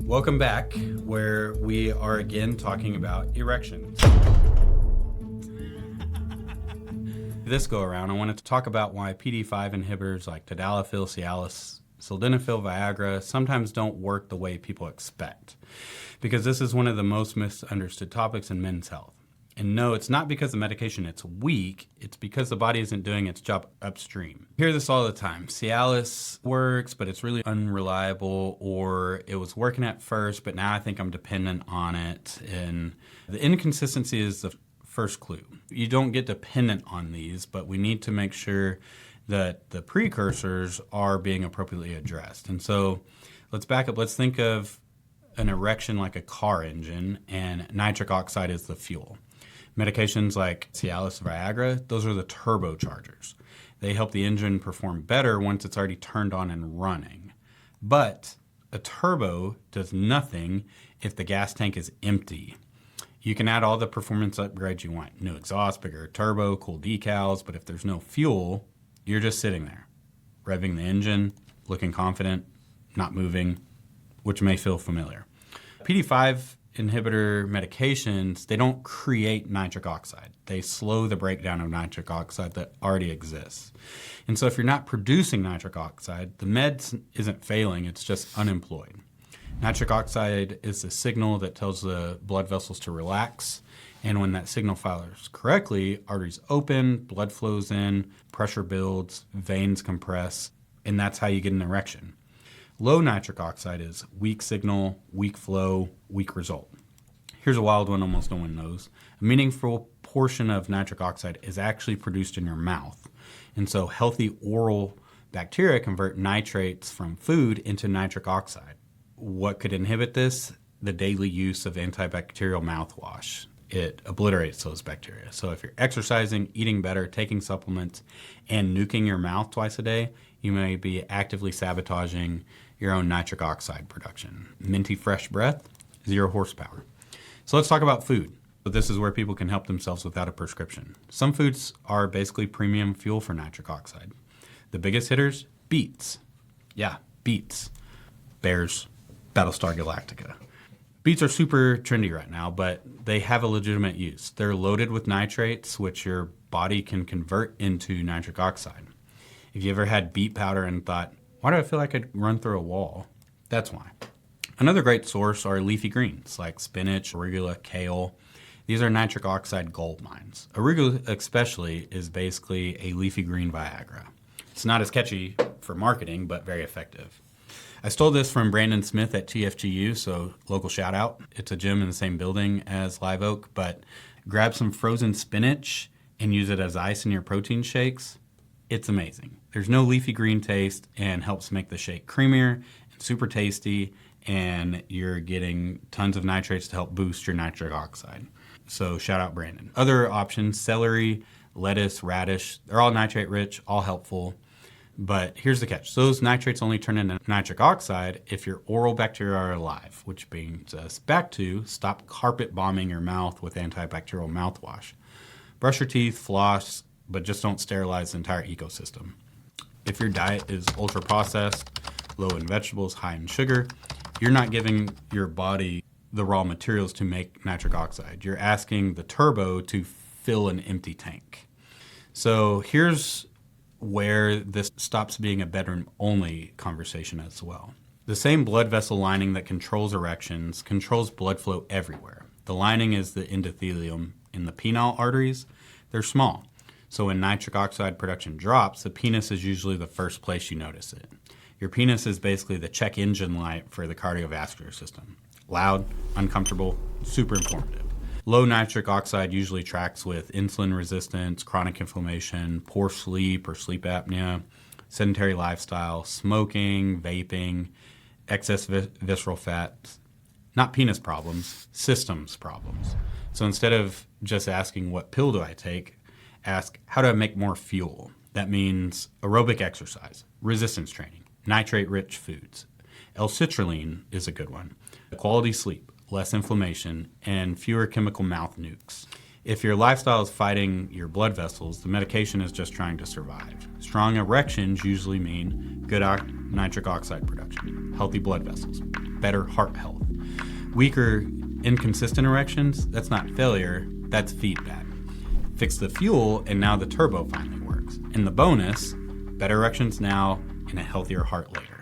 Welcome back, where we are again talking about erections. This go around, I wanted to talk about why PDE5 inhibitors like tadalafil, Cialis, sildenafil, Viagra sometimes don't work the way people expect. Because this is one of the most misunderstood topics in men's health. And no, it's not because the medication it's weak, it's because the body isn't doing its job upstream. I hear this all the time. Cialis works, but it's really unreliable, or it was working at first, but now I think I'm dependent on it. And the inconsistency is the first clue. You don't get dependent on these, but we need to make sure that the precursors are being appropriately addressed. And so let's back up. Let's think of an erection like a car engine, and nitric oxide is the fuel. Medications like Cialis, Viagra, those are the turbochargers. They help the engine perform better once it's already turned on and running. But a turbo does nothing if the gas tank is empty. You can add all the performance upgrades you want. New exhaust, bigger turbo, cool decals, but if there's no fuel, you're just sitting there, revving the engine, looking confident, not moving, which may feel familiar. PDE5 inhibitor medications, they don't create nitric oxide. They slow the breakdown of nitric oxide that already exists. And so if you're not producing nitric oxide, the meds isn't failing, it's just unemployed. Nitric oxide is the signal that tells the blood vessels to relax. And when that signal fires correctly, arteries open, blood flows in, pressure builds, veins compress, and that's how you get an erection. Low nitric oxide is weak signal, weak flow, weak result. Here's a wild one almost no one knows. A meaningful portion of nitric oxide is actually produced in your mouth. And so healthy oral bacteria convert nitrates from food into nitric oxide. What could inhibit this? The daily use of antibacterial mouthwash. It obliterates those bacteria. So if you're exercising, eating better, taking supplements, and nuking your mouth twice a day, you may be actively sabotaging your own nitric oxide production. Minty fresh breath, 0 horsepower. So let's talk about food. So this is where people can help themselves without a prescription. Some foods are basically premium fuel for nitric oxide. The biggest hitters, beets. Yeah, beets. Bears, Battlestar Galactica. Beets are super trendy right now, but they have a legitimate use. They're loaded with nitrates, which your body can convert into nitric oxide. If you ever had beet powder and thought, why do I feel like I'd run through a wall? That's why. Another great source are leafy greens like spinach, arugula, kale. These are nitric oxide gold mines. Arugula especially is basically a leafy green Viagra. It's not as catchy for marketing, but very effective. I stole this from Brandon Smith at TFGU, so local shout out. It's a gym in the same building as Live Oak, but grab some frozen spinach and use it as ice in your protein shakes. It's amazing. There's no leafy green taste and helps make the shake creamier and super tasty, and you're getting tons of nitrates to help boost your nitric oxide. So shout out Brandon. Other options, celery, lettuce, radish, they're all nitrate rich, all helpful. But here's the catch. Those nitrates only turn into nitric oxide if your oral bacteria are alive, which brings us back to stop carpet bombing your mouth with antibacterial mouthwash. Brush your teeth, floss, but just don't sterilize the entire ecosystem. If your diet is ultra processed, low in vegetables, high in sugar, you're not giving your body the raw materials to make nitric oxide. You're asking the turbo to fill an empty tank. So here's where this stops being a bedroom-only conversation as well. The same blood vessel lining that controls erections controls blood flow everywhere. The lining is the endothelium in the penile arteries. They're small. So when nitric oxide production drops, the penis is usually the first place you notice it. Your penis is basically the check engine light for the cardiovascular system. Loud, uncomfortable, super informative. Low nitric oxide usually tracks with insulin resistance, chronic inflammation, poor sleep or sleep apnea, sedentary lifestyle, smoking, vaping, excess visceral fat. Not penis problems, systems problems. So instead of just asking what pill do I take, ask how do I make more fuel? That means aerobic exercise, resistance training, nitrate-rich foods. L-citrulline is a good one. Quality sleep, less inflammation, and fewer chemical mouth nukes. If your lifestyle is fighting your blood vessels, the medication is just trying to survive. Strong erections usually mean good nitric oxide production, healthy blood vessels, better heart health. Weaker, inconsistent erections, that's not failure, that's feedback. Fix the fuel, and now the turbo finally works. And the bonus, better erections now and a healthier heart later.